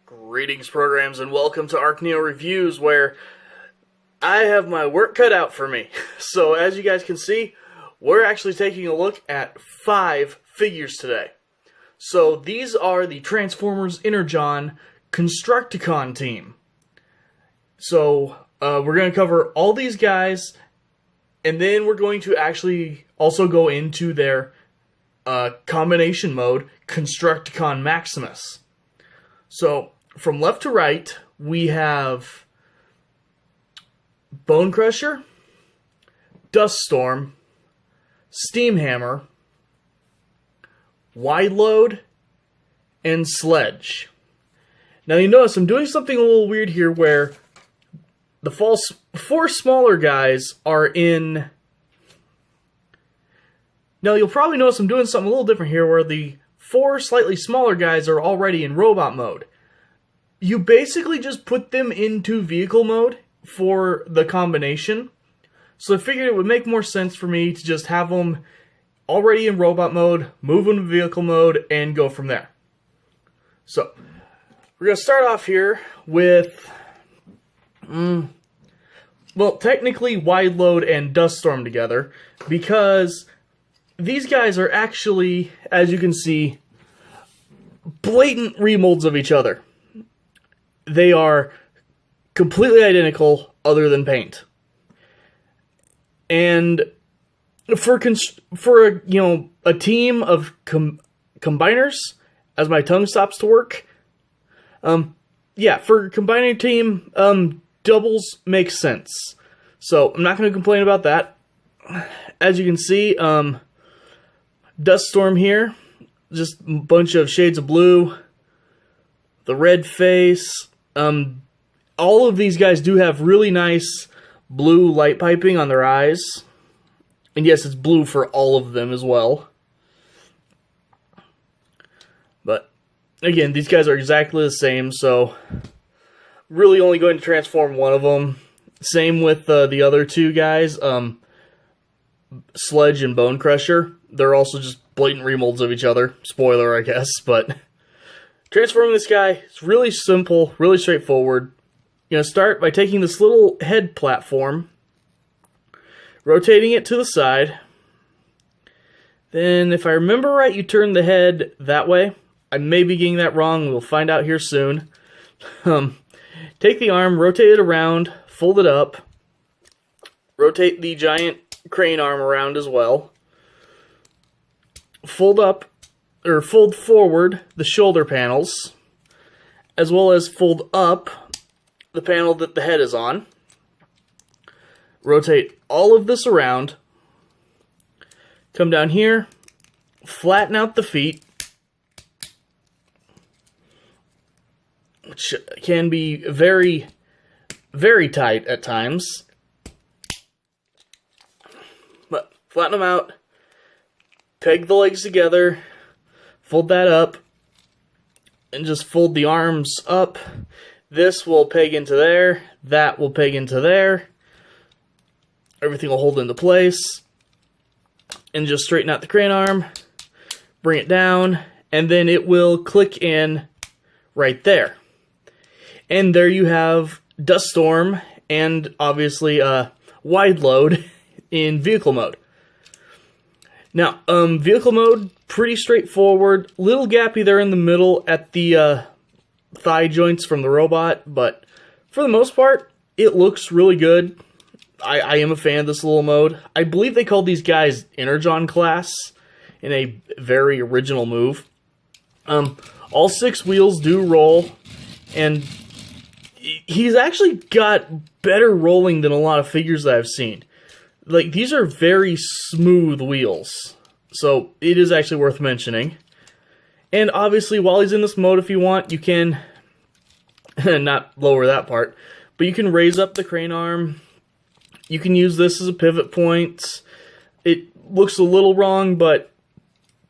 Greetings, programs, and welcome to ArcNeo Reviews, where I have my work cut out for me. So, as you guys can see, we're actually taking a look at 5 figures today. So, these are the Transformers Energon Constructicon team. So, we're going to cover all these guys, and then we're going to actually also go into their combination mode, Constructicon Maximus. So, from left to right, we have Bonecrusher, Duststorm, Steamhammer, Wideload, and Sledge. Now you notice I'm doing something a little weird here where the 4 smaller guys are in... Now you'll probably notice I'm doing something a little different here where the 4 slightly smaller guys are already in robot mode. You basically just put them into vehicle mode for the combination. So I figured it would make more sense for me to just have them already in robot mode, move them to vehicle mode, and go from there. So, we're going to start off here with, well, technically Wideload and Duststorm together, because these guys are actually, as you can see, blatant remolds of each other. They are completely identical other than paint. And for a team of combiners, as my tongue stops to work, for a combining team, doubles make sense. So I'm not going to complain about that. As you can see, Duststorm here, just a bunch of shades of blue, the red face. All of these guys do have really nice blue light piping on their eyes. And yes, it's blue for all of them as well. But, again, these guys are exactly the same, so really only going to transform one of them. Same with the other 2 guys, Sledge and Bonecrusher. They're also just blatant remolds of each other. Spoiler, I guess, but transforming this guy is really simple, really straightforward. You're going to start by taking this little head platform, rotating it to the side. Then, if I remember right, you turn the head that way. I may be getting that wrong. We'll find out here soon. Take the arm, rotate it around, fold it up. Rotate the giant crane arm around as well. Fold forward the shoulder panels, as well as fold up the panel that the head is on. Rotate all of this around. Come down here, flatten out the feet, which can be very, very tight at times. But flatten them out, peg the legs together, fold that up, and just fold the arms up. This will peg into there, that will peg into there. Everything will hold into place. And just straighten out the crane arm, bring it down, and then it will click in right there. And there you have Duststorm and obviously Wideload in vehicle mode. Now, vehicle mode, pretty straightforward. Little gappy there in the middle at the thigh joints from the robot, but for the most part, it looks really good. I am a fan of this little mode. I believe they called these guys Energon class in a very original move. All 6 wheels do roll, and he's actually got better rolling than a lot of figures that I've seen. Like, these are very smooth wheels, so it is actually worth mentioning. And obviously, while he's in this mode, if you want, you can not lower that part, but you can raise up the crane arm. You can use this as a pivot point. It looks a little wrong, but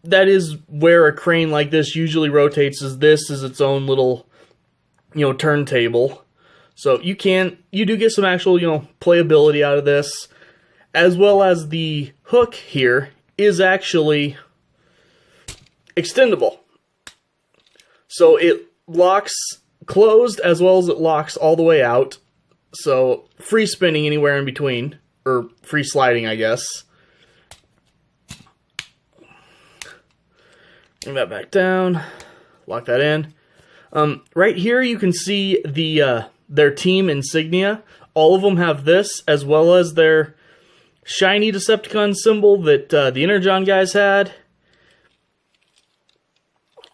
that is where a crane like this usually rotates, is this is its own little, turntable. So you do get some actual, playability out of this, as well as the hook here is actually extendable. So it locks closed as well as it locks all the way out. So free spinning anywhere in between, or free sliding, I guess. Bring that back down, lock that in. Right here you can see their team insignia. All of them have this, as well as their shiny Decepticon symbol that the Energon guys had.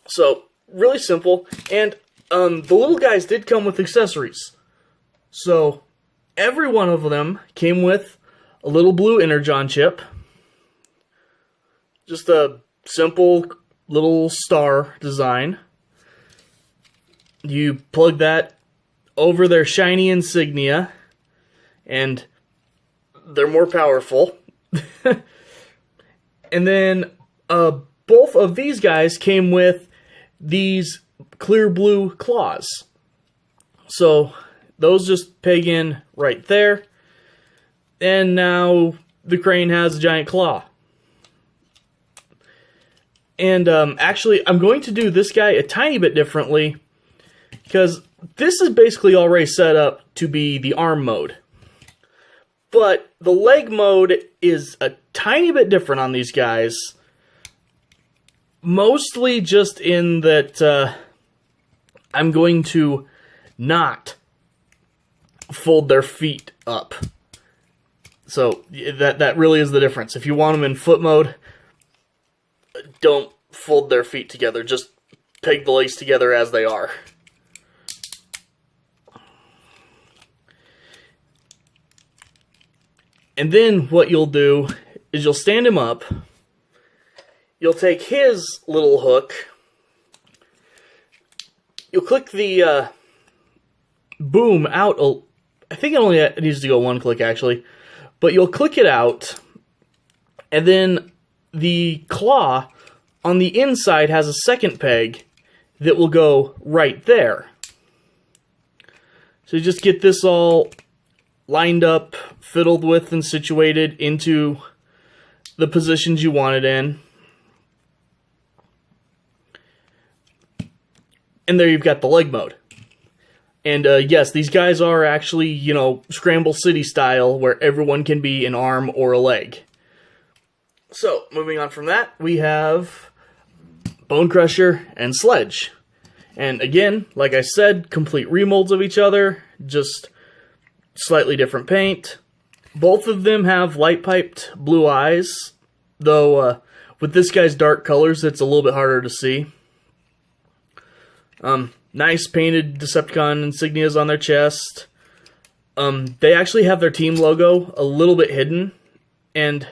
So, really simple. And the little guys did come with accessories. So, every one of them came with a little blue Energon chip. Just a simple little star design. You plug that over their shiny insignia, and they're more powerful. And then both of these guys came with these clear blue claws. So those just peg in right there. And now the crane has a giant claw. And actually, I'm going to do this guy a tiny bit differently, because this is basically already set up to be the arm mode. But the leg mode is a tiny bit different on these guys. Mostly just in that I'm going to not fold their feet up. So that really is the difference. If you want them in foot mode, don't fold their feet together. Just peg the legs together as they are. And then what you'll do is you'll stand him up. You'll take his little hook. You'll click the boom out. I think it only needs to go one click, actually. But you'll click it out. And then the claw on the inside has a second peg that will go right there. So you just get this all lined up, fiddled with, and situated into the positions you want it in. And there you've got the leg mode. And yes, these guys are actually, Scramble City style, where everyone can be an arm or a leg. So, moving on from that, we have Bonecrusher and Sledge. And again, like I said, complete remolds of each other, just slightly different paint. Both of them have light-piped blue eyes, though with this guy's dark colors, it's a little bit harder to see. Nice painted Decepticon insignias on their chest. They actually have their team logo a little bit hidden, and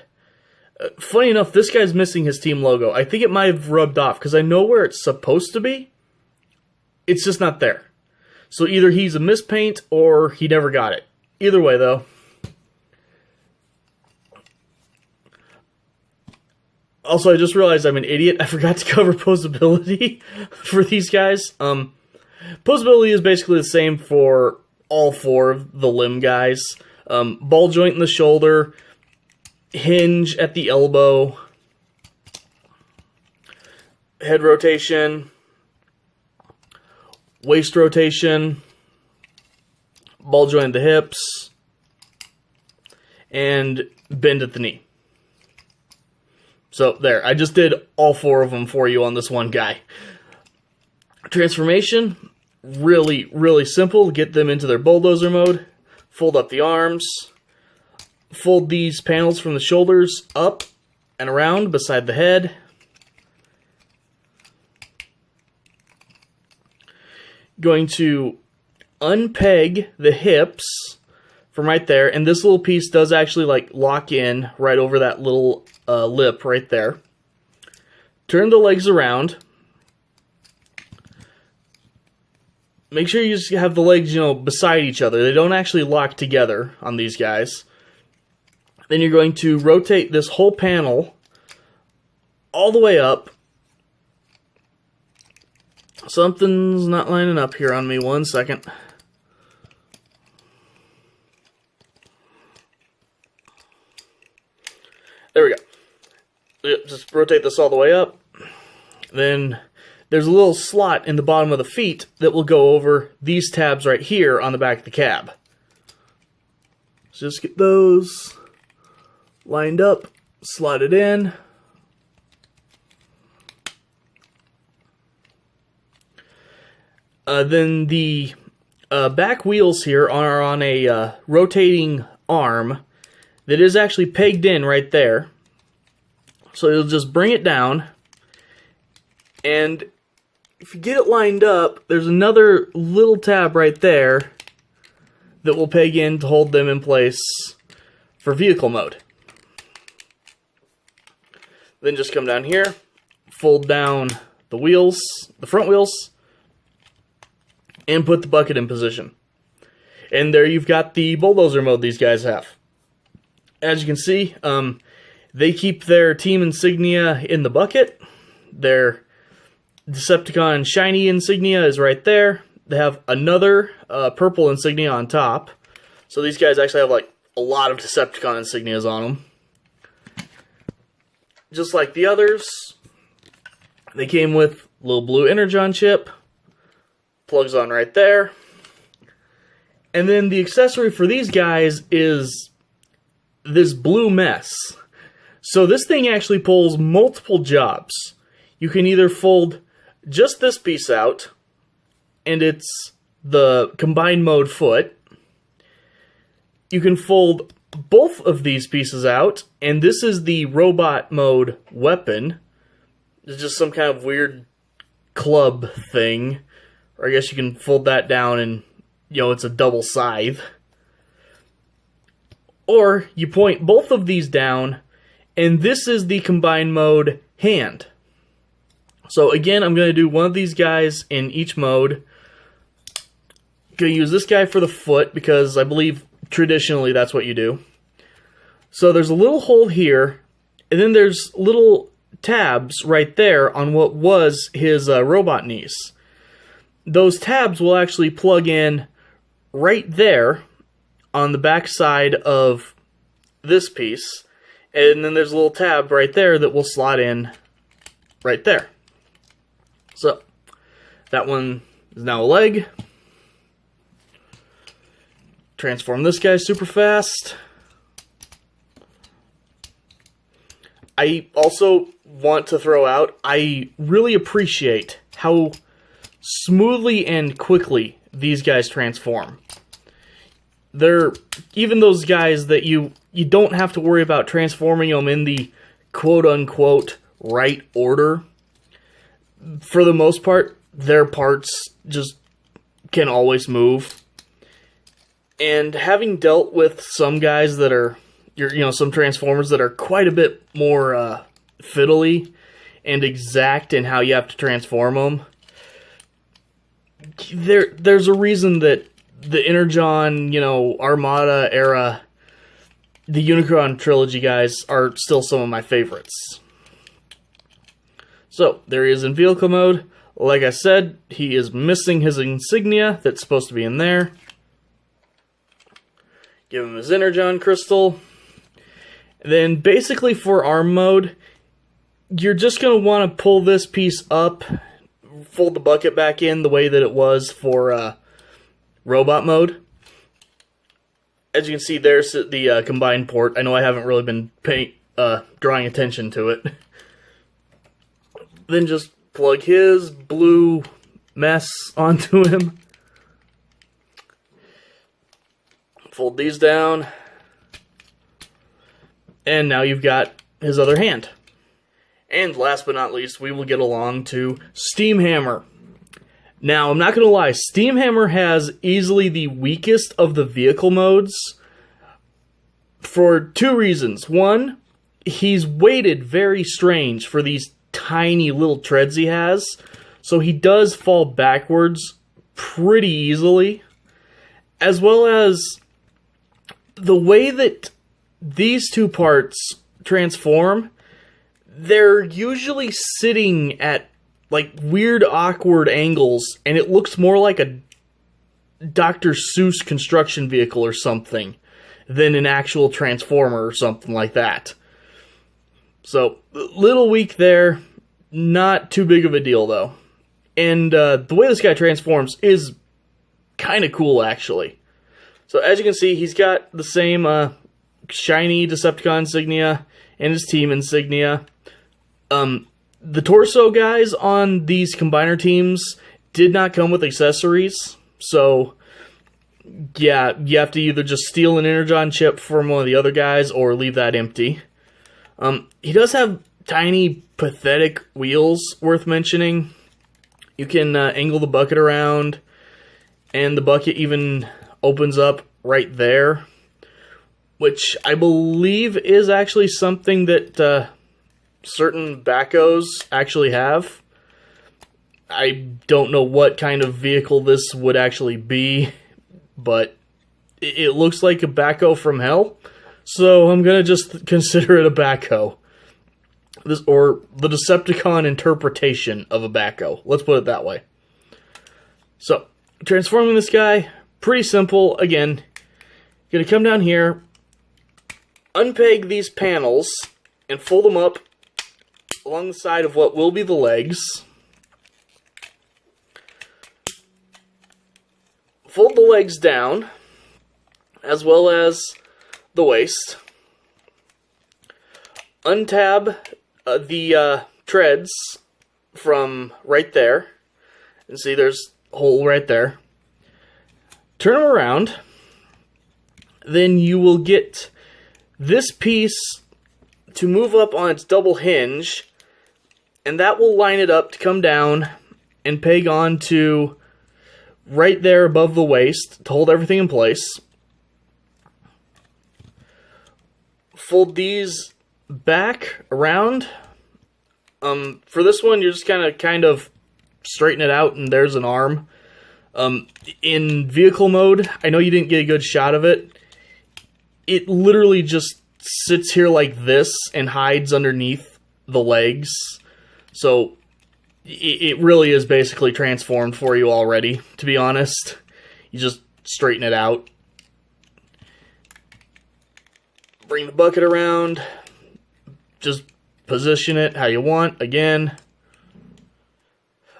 funny enough, this guy's missing his team logo. I think it might have rubbed off, because I know where it's supposed to be. It's just not there. So either he's a mispaint, or he never got it. Either way, though. Also, I just realized I'm an idiot. I forgot to cover posability for these guys. Posability is basically the same for all four of the limb guys. Ball joint in the shoulder, hinge at the elbow, head rotation, waist rotation, ball joint at the hips, and bend at the knee. So there, I just did all four of them for you on this one guy. Transformation, really, really simple. Get them into their bulldozer mode. Fold up the arms. Fold these panels from the shoulders up and around beside the head. Going to unpeg the hips from right there, and this little piece does actually lock in right over that little lip right there. Turn the legs around. Make sure you just have the legs, beside each other. They don't actually lock together on these guys. Then you're going to rotate this whole panel all the way up. Something's not lining up here on me. 1 second. There we go. Just rotate this all the way up. Then there's a little slot in the bottom of the feet that will go over these tabs right here on the back of the cab. So just get those lined up, slide it in. Then the back wheels here are on a rotating arm that is actually pegged in right there. So you'll just bring it down, and if you get it lined up, there's another little tab right there that will peg in to hold them in place for vehicle mode. Then just come down here, fold down the wheels, the front wheels, and put the bucket in position. And there you've got the bulldozer mode these guys have. As you can see, they keep their team insignia in the bucket. Their Decepticon shiny insignia is right there. They have another purple insignia on top. So these guys actually have like a lot of Decepticon insignias on them. Just like the others, they came with a little blue Energon chip. Plugs on right there. And then the accessory for these guys is this blue mess. So this thing actually pulls multiple jobs. You can either fold just this piece out, and it's the combined mode foot. You can fold both of these pieces out, and this is the robot mode weapon. It's just some kind of weird club thing. Or I guess you can fold that down and, it's a double scythe. Or you point both of these down, and this is the combined mode hand. So again, I'm going to do one of these guys in each mode. I'm going to use this guy for the foot, because I believe traditionally that's what you do. So there's a little hole here, and then there's little tabs right there on what was his robot knees. Those tabs will actually plug in right there on the back side of this piece. And then there's a little tab right there that will slot in right there. So, that one is now a leg. Transform this guy super fast. I also want to throw out, I really appreciate how smoothly and quickly these guys transform. They're even those guys that you don't have to worry about transforming them in the quote-unquote right order. For the most part, their parts just can always move. And having dealt with some guys that are, some Transformers that are quite a bit more fiddly and exact in how you have to transform them, there's a reason that the Energon, Armada era, the Unicron trilogy guys are still some of my favorites. So, there he is in vehicle mode. Like I said, he is missing his insignia that's supposed to be in there. Give him his Energon crystal. Then, basically for arm mode, you're just going to want to pull this piece up, fold the bucket back in the way that it was for robot mode. As you can see, there's the combined port. I know I haven't really been drawing attention to it. Then just plug his blue mess onto him. Fold these down. And now you've got his other hand. And last but not least, we will get along to Steamhammer. Now, I'm not going to lie, Steamhammer has easily the weakest of the vehicle modes for two reasons. One, he's weighted very strange for these tiny little treads he has, so he does fall backwards pretty easily, as well as the way that these two parts transform, they're usually sitting at like weird, awkward angles, and it looks more like a Dr. Seuss construction vehicle or something than an actual transformer or something like that. So, little weak there, not too big of a deal though. And the way this guy transforms is kind of cool, actually. So as you can see, he's got the same shiny Decepticon insignia and his team insignia. The torso guys on these combiner teams did not come with accessories, so yeah, you have to either just steal an Energon chip from one of the other guys or leave that empty. He does have tiny, pathetic wheels worth mentioning. You can angle the bucket around, and the bucket even opens up right there, which I believe is actually something that certain backhoes actually have. I don't know what kind of vehicle this would actually be, but it looks like a backhoe from hell, so I'm gonna just consider it a backhoe. Or the Decepticon interpretation of a backhoe. Let's put it that way. So, transforming this guy, pretty simple. Again, gonna come down here, unpeg these panels, and fold them up along the side of what will be the legs. Fold the legs down, as well as the waist. Untab the treads from right there. And see, there's a hole right there. Turn them around. Then you will get this piece to move up on its double hinge, and that will line it up to come down and peg onto right there above the waist to hold everything in place. Fold these back around. For this one, you're just kind of straighten it out, and there's an arm. In vehicle mode, I know you didn't get a good shot of it. It literally just sits here like this and hides underneath the legs. So it really is basically transformed for you already, to be honest. You just straighten it out. Bring the bucket around. Just position it how you want. Again.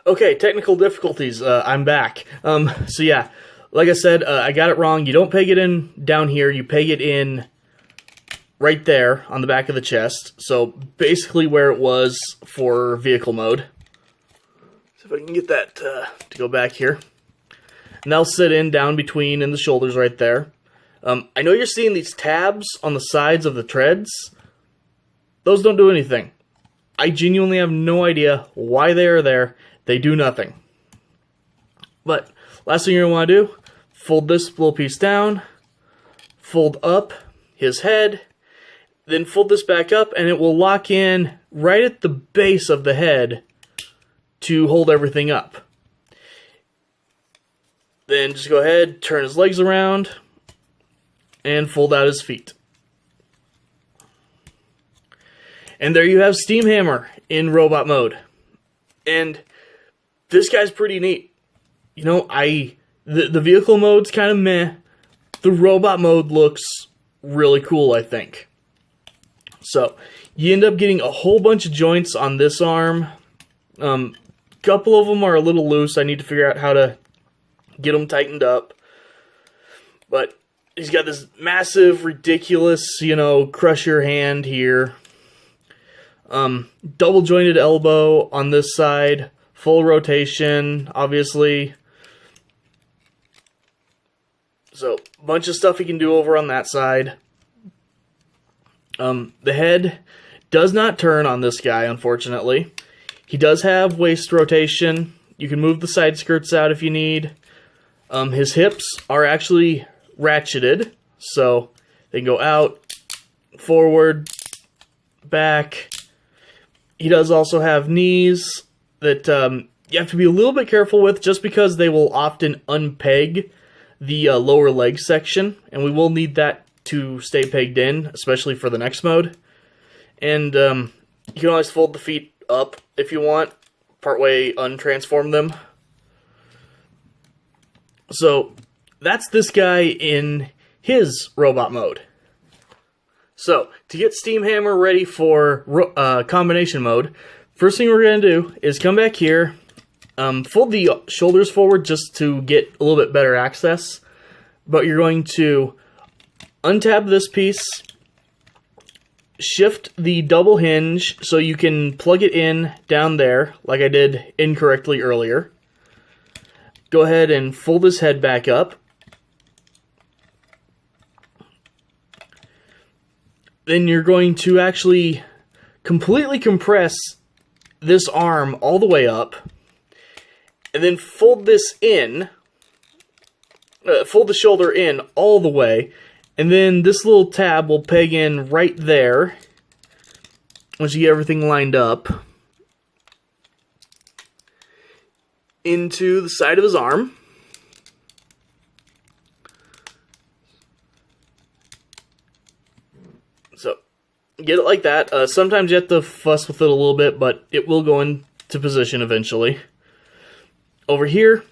Okay, technical difficulties. I'm back. So yeah, like I said, I got it wrong. You don't peg it in down here. You peg it in right there on the back of the chest. So basically where it was for vehicle mode. So if I can get that to go back here. And that'll sit in down between in the shoulders right there. I know you're seeing these tabs on the sides of the treads. Those don't do anything. I genuinely have no idea why they are there. They do nothing. But last thing you're going to want to do, fold this little piece down, fold up his head, then fold this back up, and it will lock in right at the base of the head to hold everything up. Then just go ahead, turn his legs around, and fold out his feet. And there you have Steamhammer in robot mode. And this guy's pretty neat. You know, the vehicle mode's kind of meh. The robot mode looks really cool, I think. So, you end up getting a whole bunch of joints on this arm. Couple of them are a little loose. I need to figure out how to get them tightened up. But he's got this massive, ridiculous, crush your hand here. Double jointed elbow on this side. Full rotation, obviously. So, a bunch of stuff he can do over on that side. The head does not turn on this guy, unfortunately. He does have waist rotation. You can move the side skirts out if you need. His hips are actually ratcheted, so they can go out, forward, back. He does also have knees that you have to be a little bit careful with, just because they will often unpeg the lower leg section, and we will need that to stay pegged in, especially for the next mode. And you can always fold the feet up if you want, partway untransform them. So that's this guy in his robot mode. So, to get Steamhammer ready for combination mode, first thing we're going to do is come back here, Fold the shoulders forward just to get a little bit better access. But you're going to untab this piece, shift the double hinge so you can plug it in down there, like I did incorrectly earlier. Go ahead and fold his head back up. Then you're going to actually completely compress this arm all the way up, and then fold this in, fold the shoulder in all the way, and then this little tab will peg in right there once you get everything lined up into the side of his arm. So, get it like that. Sometimes you have to fuss with it a little bit, but it will go into position eventually. Over here,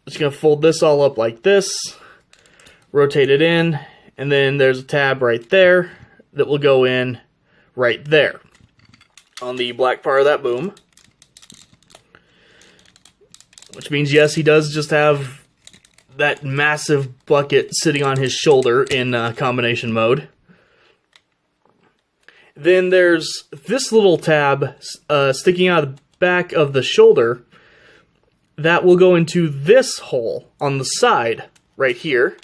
just going to fold this all up like this, rotate it in, and then there's a tab right there that will go in right there on the black part of that boom. Which means, yes, he does just have that massive bucket sitting on his shoulder in combination mode. Then there's this little tab sticking out of the back of the shoulder that will go into this hole on the side right here.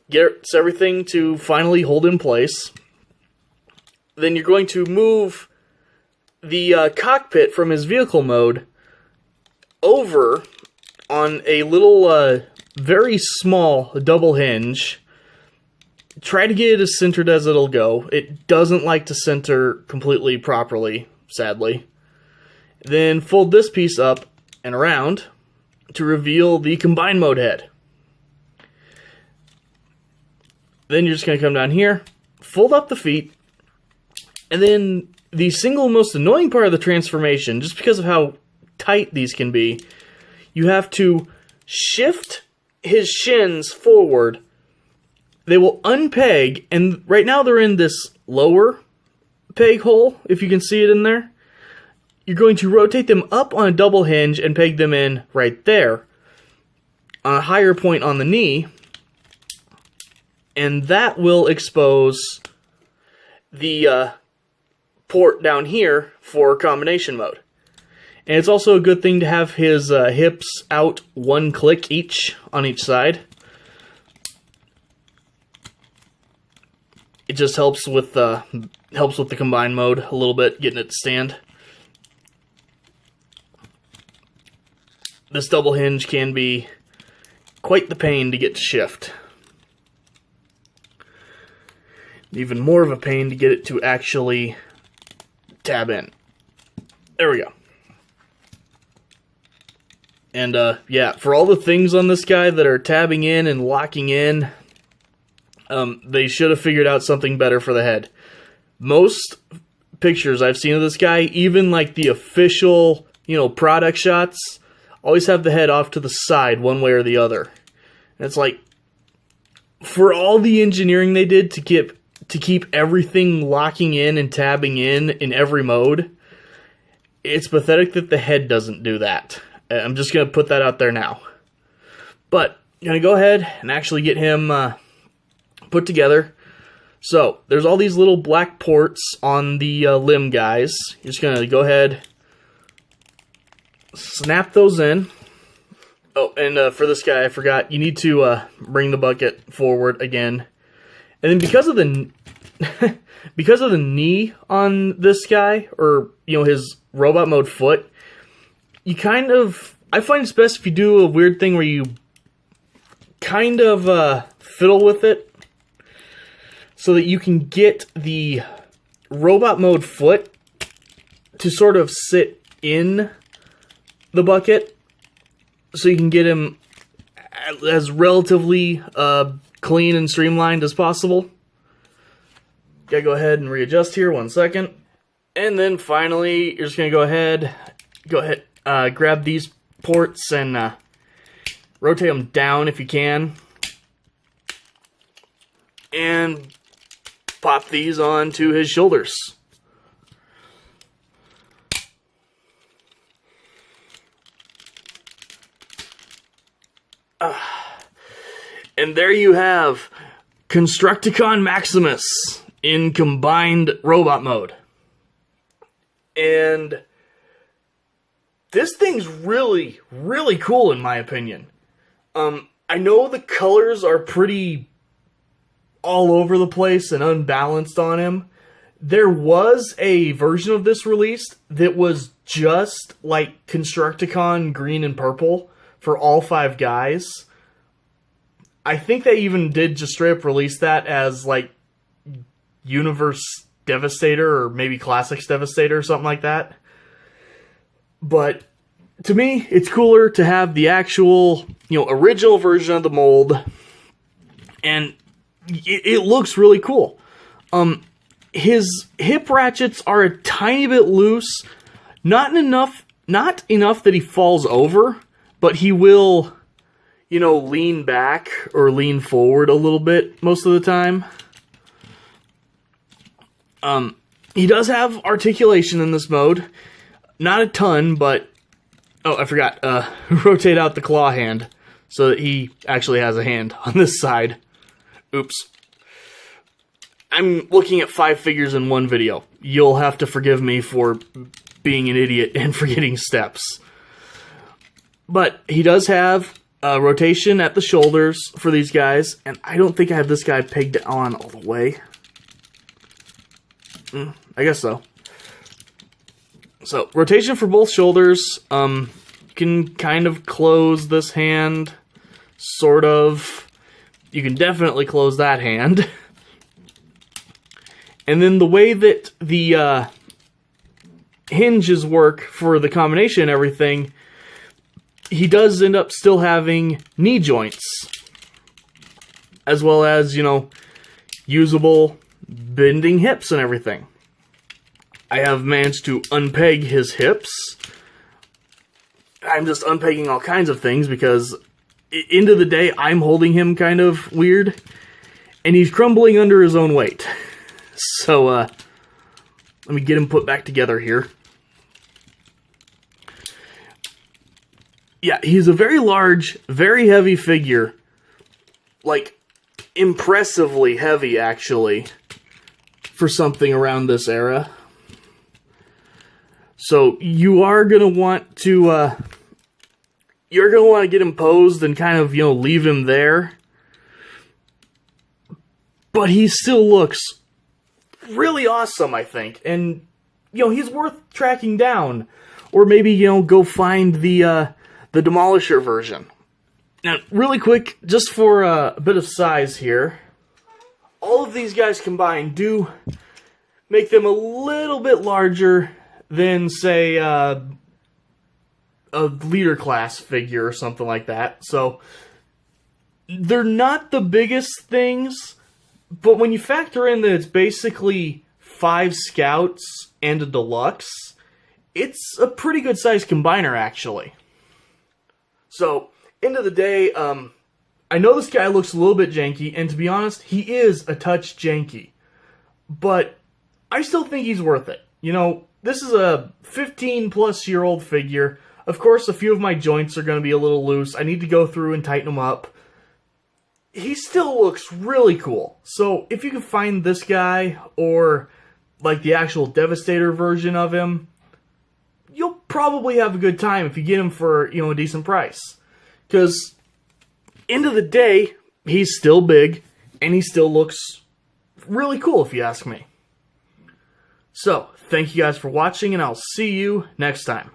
Gets everything to finally hold in place. Then you're going to move the cockpit from his vehicle mode over on a little, very small double hinge. Try to get it as centered as it'll go. It doesn't like to center completely properly, sadly. Then fold this piece up and around to reveal the combined mode head. Then you're just going to come down here, fold up the feet, and then the single most annoying part of the transformation, just because of how tight these can be, you have to shift his shins forward. They will unpeg, and right now they're in this lower peg hole, if you can see it in there. You're going to rotate them up on a double hinge and peg them in right there on a higher point on the knee, and that will expose the port down here for combination mode. And it's also a good thing to have his hips out one click each on each side. It just helps with the combined mode a little bit, getting it to stand. This double hinge can be quite the pain to get to shift. Even more of a pain to get it to actually tab in. There we go. And yeah, for all the things on this guy that are tabbing in and locking in, they should have figured out something better for the head. Most pictures I've seen of this guy, even like the official, product shots, always have the head off to the side one way or the other. And it's like, for all the engineering they did to keep everything locking in and tabbing in every mode, it's pathetic that the head doesn't do that. I'm just going to put that out there now. But I'm going to go ahead and actually get him put together. So, there's all these little black ports on the limb guys. You're just going to go ahead, snap those in. Oh, and for this guy, I forgot, you need to bring the bucket forward again. And then because of the knee on this guy, or, his robot mode foot, I find it's best if you do a weird thing where you kind of fiddle with it so that you can get the robot mode foot to sort of sit in the bucket so you can get him as relatively clean and streamlined as possible. Gotta go ahead and readjust here, 1 second. And then finally, you're just gonna go ahead, grab these ports and rotate them down if you can. And pop these onto his shoulders. And there you have Constructicon Maximus in combined robot mode. And this thing's really, really cool in my opinion. I know the colors are pretty all over the place and unbalanced on him. There was a version of this released that was just like Constructicon green and purple for all 5 guys. I think they even did just straight up release that as like Universe Devastator or maybe Classics Devastator or something like that. But to me, it's cooler to have the actual, original version of the mold. And it looks really cool. His hip ratchets are a tiny bit loose. Not enough that he falls over, but he will, lean back or lean forward a little bit most of the time. He does have articulation in this mode. Not a ton, but... Oh, I forgot. Rotate out the claw hand so that he actually has a hand on this side. Oops. I'm looking at 5 figures in one video. You'll have to forgive me for being an idiot and forgetting steps. But he does have rotation at the shoulders for these guys, and I don't think I have this guy pegged on all the way. I guess so. So, rotation for both shoulders. You can kind of close this hand. Sort of. You can definitely close that hand. And then the way that the hinges work for the combination and everything, he does end up still having knee joints. As well as, usable bending hips and everything. I have managed to unpeg his hips. I'm just unpegging all kinds of things because, end of the day, I'm holding him kind of weird. And he's crumbling under his own weight. So, let me get him put back together here. Yeah, he's a very large, very heavy figure. Like, impressively heavy, actually, for something around this era. So, you are going to want to, get him posed and kind of, leave him there. But he still looks really awesome, I think. And, he's worth tracking down. Or maybe, go find the Demolisher version. Now, really quick, just for a bit of size here. All of these guys combined do make them a little bit larger than, say, a leader class figure or something like that. So, they're not the biggest things, but when you factor in that it's basically 5 scouts and a deluxe, it's a pretty good sized combiner, actually. So, end of the day, I know this guy looks a little bit janky, and to be honest, he is a touch janky. But I still think he's worth it. This is a 15-plus-year-old figure. Of course, a few of my joints are going to be a little loose. I need to go through and tighten them up. He still looks really cool. So, if you can find this guy, or like the actual Devastator version of him, you'll probably have a good time if you get him for, a decent price. Because, end of the day, he's still big, and he still looks really cool, if you ask me. So, thank you guys for watching, and I'll see you next time.